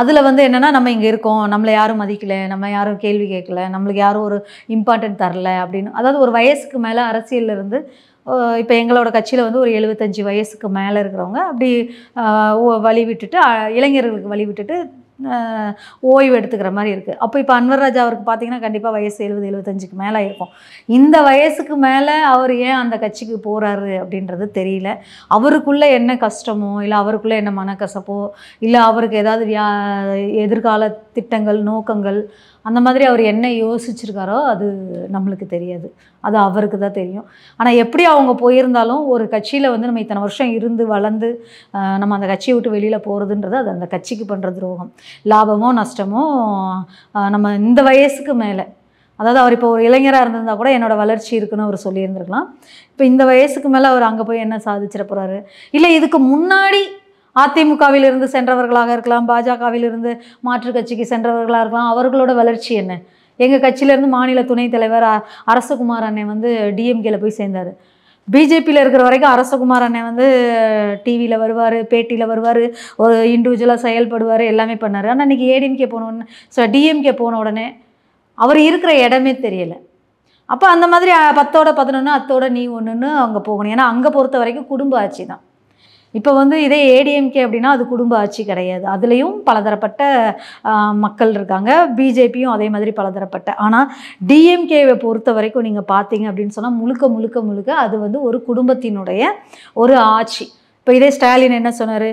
அதில் வந்து என்னென்னா நம்ம இங்கே இருக்கோம், நம்மளை யாரும் மதிக்கலை, நம்ம யாரும் கேள்வி கேட்கல, நம்மளுக்கு யாரும் ஒரு இம்பார்ட்டன்ட் தரல அப்படின்னு. அதாவது ஒரு வயசுக்கு மேலே அரசியலில் இருந்து இப்போ எங்களோட கட்சியில் வந்து ஒரு 75 வயசுக்கு மேலே இருக்கிறவங்க அப்படி வழி விட்டுட்டு இளைஞர்களுக்கு வழி விட்டுட்டு ஓய்வு எடுத்துக்கிற மாதிரி இருக்குது. அப்போ இப்போ அன்வர் ராஜா அவருக்கு பார்த்திங்கன்னா கண்டிப்பாக வயசு 70-75க்கு மேலே இருக்கும். இந்த வயசுக்கு மேலே அவர் ஏன் அந்த கட்சிக்கு போகிறாரு அப்படின்றது தெரியல. அவருக்குள்ளே என்ன கஷ்டமோ இல்லை அவருக்குள்ளே என்ன மனக்கசப்போ இல்லை அவருக்கு ஏதாவது எதிர்கால திட்டங்கள் நோக்கங்கள் அந்த மாதிரி அவர் என்ன யோசிச்சிருக்காரோ அது நம்மளுக்கு தெரியாது, அது அவருக்கு தான் தெரியும். ஆனால் எப்படி அவங்க போயிருந்தாலும் ஒரு கட்சியில் வந்து நம்ம இத்தனை வருஷம் இருந்து வளர்ந்து நம்ம அந்த கட்சியை விட்டு வெளியில் போகிறதுன்றது அது அந்த கட்சிக்கு பண்ணுற துரோகம். லாபமோ நஷ்டமோ நம்ம இந்த வயசுக்கு மேலே, அதாவது அவர் இப்போ ஒரு இளைஞராக இருந்திருந்தால் கூட என்னோட வளர்ச்சி இருக்குன்னு அவர் சொல்லியிருந்திருக்கலாம். இப்போ இந்த வயசுக்கு மேலே அவர் அங்கே போய் என்ன சாதிச்சிட போகிறாரு? இல்லை இதுக்கு முன்னாடி அதிமுகவிலிருந்து சென்றவர்களாக இருக்கலாம், பாஜகவிலிருந்து மாற்றுக் கட்சிக்கு சென்றவர்களாக இருக்கலாம், அவர்களோட வளர்ச்சி என்ன? எங்கள் கட்சியிலேருந்து மாநில துணைத் தலைவர் அரசகுமார் அண்ணன் வந்து டிஎம்கேல போய் சேர்ந்தார். பிஜேபியில் இருக்கிற வரைக்கும் அரசகுமார் அண்ணன் வந்து டிவியில் வருவார், பேட்டியில் வருவார், ஒரு இண்டிவிஜுவலாக செயல்படுவார், எல்லாமே பண்ணார். ஆனால் இன்றைக்கி ஏடிஎம்கே போனோடனே டிஎம்கே போன உடனே அவர் இருக்கிற இடமே தெரியலை. அப்போ அந்த மாதிரி 10ஓட 11 அத்தோட நீ ஒன்றுன்னு அங்கே போகணும். ஏன்னா அங்கே பொறுத்த வரைக்கும் குடும்ப ஆட்சி தான். இப்போ வந்து இதே ஏடிஎம்கே அப்படின்னா அது குடும்ப ஆட்சி கிடையாது. அதுலேயும் பலதரப்பட்ட மக்கள் இருக்காங்க, பிஜேபியும் அதே மாதிரி பலதரப்பட்ட. ஆனால் டிஎம்கேவை பொறுத்த வரைக்கும் நீங்கள் பார்த்தீங்க அப்படின்னு சொன்னால் முழுக்க முழுக்க முழுக்க அது வந்து ஒரு குடும்பத்தினுடைய ஒரு ஆட்சி. இப்போ இதே ஸ்டாலின் என்ன சொன்னார்,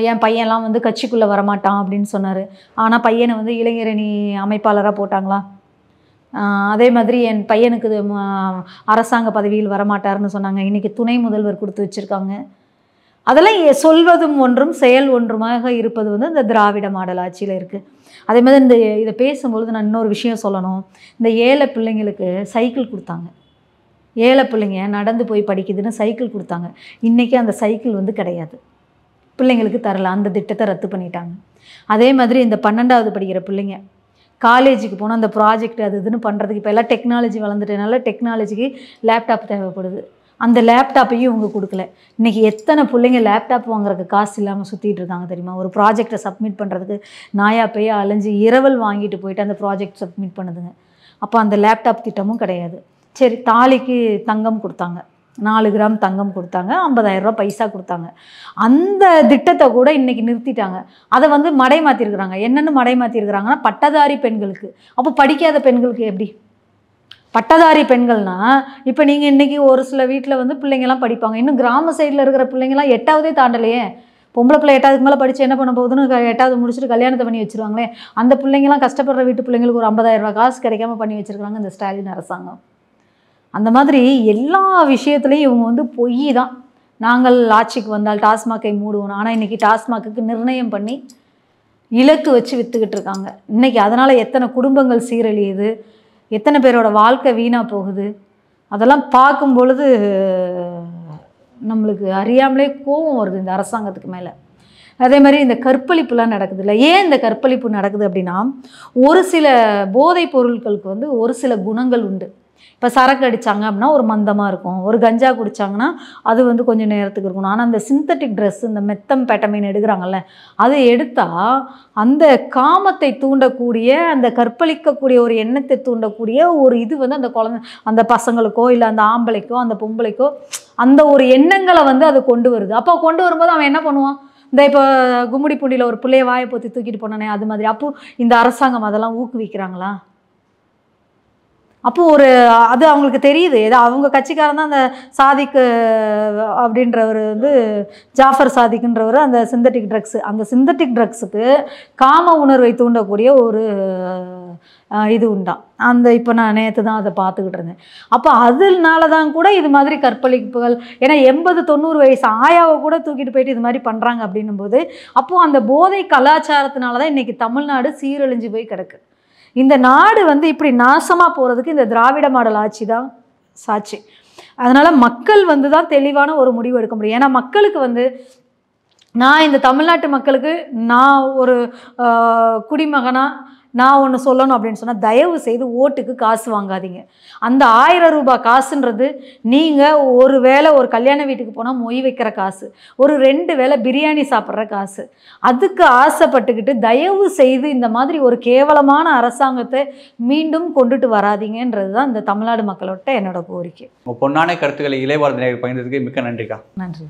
என் பையன்லாம் வந்து கட்சிக்குள்ளே வரமாட்டான் அப்படின்னு சொன்னார். ஆனால் பையனை வந்து இளைஞரணி அமைப்பாளராக போட்டாங்களா? அதே மாதிரி என் பையனுக்கு அரசாங்க பதவியில் வரமாட்டார்னு சொன்னாங்க. இன்றைக்கி துணை முதல்வர் கொடுத்து வச்சுருக்காங்க. அதெல்லாம் சொல்வதும் ஒன்றும் செயல் ஒன்றுமாக இருப்பது வந்து இந்த திராவிட மாடல் ஆட்சியில் இருக்குது. அதே மாதிரி இதை பேசும்பொழுது நான் இன்னொரு விஷயம் சொல்லணும். இந்த ஏழை பிள்ளைங்களுக்கு சைக்கிள் கொடுத்தாங்க. ஏழை பிள்ளைங்க நடந்து போய் படிக்குதுன்னு சைக்கிள் கொடுத்தாங்க. இன்றைக்கி அந்த சைக்கிள் வந்து கிடையாது, பிள்ளைங்களுக்கு தரல. அந்த திட்டத்தை ரத்து பண்ணிட்டாங்க. அதே மாதிரி இந்த 12வது படிக்கிற பிள்ளைங்க காலேஜுக்கு போனால் அந்த ப்ராஜெக்ட் அது இதுன்னு பண்ணுறதுக்கு இப்போ எல்லாம் டெக்னாலஜி வளர்ந்துட்டனால டெக்னாலஜிக்கு லேப்டாப் தேவைப்படுது. அந்த லேப்டாப்பையும் இவங்க கொடுக்கல. இன்றைக்கி எத்தனை பிள்ளைங்க லேப்டாப் வாங்குறதுக்கு காசு இல்லாமல் சுற்றிட்டு இருக்காங்க தெரியுமா? ஒரு ப்ராஜெக்டை சப்மிட் பண்ணுறதுக்கு நாயா போய் அலைஞ்சு இரவல் வாங்கிட்டு போயிட்டு அந்த ப்ராஜெக்ட் சப்மிட் பண்ணுதுங்க. அப்போ அந்த லேப்டாப் திட்டமும் கிடையாது. சரி, தாலிக்கு தங்கம் கொடுத்தாங்க, 4 கிராம் தங்கம் கொடுத்தாங்க, 50,000 ரூபா பைசா கொடுத்தாங்க. அந்த திட்டத்தை கூட இன்றைக்கி நிறுத்திட்டாங்க. அதை வந்து மடை மாற்றிருக்கிறாங்க. என்னென்னு மடை மாற்றிருக்கிறாங்கன்னா பட்டதாரி பெண்களுக்கு. அப்போ படிக்காத பெண்களுக்கு எப்படி? பட்டதாரி பெண்கள்னால் இப்போ நீங்கள் இன்றைக்கி ஒரு சில வீட்டில் வந்து பிள்ளைங்கள்லாம் படிப்பாங்க. இன்னும் கிராம சைடில் இருக்கிற பிள்ளைங்கள்லாம் 8ஆவதே தாண்டலையே. பொம்பளை பிள்ளை 8ஆவதுக்கு மேலே படித்து என்ன பண்ண போகுதுன்னு 8ஆவது முடிச்சுட்டு கல்யாணத்தை பண்ணி வச்சுருவாங்களே. அந்த பிள்ளைங்கள்லாம் கஷ்டப்படுற வீட்டு பிள்ளைங்களுக்கு ஒரு 50,000 ரூபா காசு கிடைக்காம பண்ணி வச்சுருக்காங்க இந்த ஸ்டாலின் அரசாங்கம். அந்த மாதிரி எல்லா விஷயத்துலையும் இவங்க வந்து பொய் தான். நாங்கள் ஆட்சிக்கு வந்தால் டாஸ்மாகை மூடுவோம். ஆனால் இன்றைக்கி டாஸ்மாகுக்கு நிர்ணயம் பண்ணி இலக்கு வச்சு விற்றுக்கிட்டு இருக்காங்க. இன்றைக்கி அதனால் எத்தனை குடும்பங்கள் சீரழியுது, எத்தனை பேரோட வாழ்க்கை வீணாக போகுது. அதெல்லாம் பார்க்கும் பொழுது நம்மளுக்கு அறியாமலே கோபம் வருது இந்த அரசாங்கத்துக்கு மேலே. அதே மாதிரி இந்த கற்பழிப்புலாம் நடக்குது இல்லை. ஏன் இந்த கற்பழிப்பு நடக்குது அப்படின்னா, ஒரு சில போதைப் பொருட்களுக்கு வந்து ஒரு சில குணங்கள் உண்டு. இப்போ சரக்கு அடித்தாங்க அப்படின்னா ஒரு மந்தமாக இருக்கும். ஒரு கஞ்சா குடித்தாங்கன்னா அது வந்து கொஞ்சம் நேரத்துக்கு இருக்கணும். ஆனால் அந்த சிந்தட்டிக் ட்ரெஸ், இந்த மெத்தம் பேட்டமைன் எடுக்கிறாங்கல்ல, அதை எடுத்தால் அந்த காமத்தை தூண்டக்கூடிய, அந்த கற்பழிக்கக்கூடிய ஒரு எண்ணத்தை தூண்டக்கூடிய ஒரு இது வந்து அந்த குழந்தை, அந்த பசங்களுக்கோ இல்லை அந்த ஆம்பளைக்கோ அந்த பொம்பளைக்கோ அந்த ஒரு எண்ணங்களை வந்து அது கொண்டு வருது. அப்போ கொண்டு வரும்போது அவன் என்ன பண்ணுவான்? இந்த இப்போ கும்மிடி பூண்டியில் ஒரு பிள்ளைய வாயை பொத்தி தூக்கிட்டு போனானே, அது மாதிரி. அப்போது இந்த அரசாங்கம் அதெல்லாம் ஊக்குவிக்கிறாங்களா? அப்போது ஒரு அது அவங்களுக்கு தெரியுது. ஏதோ அவங்க கட்சிக்காரன் தான் அந்த சாதிக்கு அப்படின்றவர் வந்து ஜாஃபர் சாதிக்குன்றவர் அந்த சிந்தட்டிக் ட்ரக்ஸு, அந்த சிந்தட்டிக் ட்ரக்ஸுக்கு காம உணர்வை தூண்டக்கூடிய ஒரு இது உண்டாம். அந்த இப்போ நான் நேற்று தான் அதை பார்த்துக்கிட்டு இருந்தேன். அப்போ அதனால தான் கூட இது மாதிரி கற்பழிப்புகள், ஏன்னா 80-90 வயசு ஆயாவை கூட தூக்கிட்டு போயிட்டு இது மாதிரி பண்ணுறாங்க அப்படின்னும்போது, அப்போது அந்த போதை கலாச்சாரத்தினால தான் இன்றைக்கி தமிழ்நாடு சீரழிஞ்சு போய் கிடக்கு. இந்த நாடு வந்து இப்படி நாசமாக போகிறதுக்கு இந்த திராவிட மாடல் ஆட்சி தான் சாட்சி. அதனால் மக்கள் வந்து தான் தெளிவான ஒரு முடிவு எடுக்க முடியும். ஏன்னா மக்களுக்கு வந்து நான் இந்த தமிழ்நாட்டு மக்களுக்கு நான் ஒரு குடிமகனாக நான் ஒன்று சொல்லணும் அப்படின்னு சொன்னால், தயவு செய்து ஓட்டுக்கு காசு வாங்காதீங்க. அந்த 1000 ரூபாய் காசுன்றது நீங்கள் ஒரு வேளை ஒரு கல்யாண வீட்டுக்கு போனால் மொய் வைக்கிற காசு, ஒரு 2 வேளை பிரியாணி சாப்பிட்ற காசு, அதுக்கு ஆசைப்பட்டுக்கிட்டு தயவு செய்து இந்த மாதிரி ஒரு கேவலமான அரசாங்கத்தை மீண்டும் கொண்டுட்டு வராதிங்கன்றது தான் இந்த தமிழ்நாடு மக்களோட என்னோட கோரிக்கை. பொன்னான கருத்துக்களை இளையபாரதி பகிர்ந்ததுக்கு மிக்க நன்றிக்கா. நன்றி.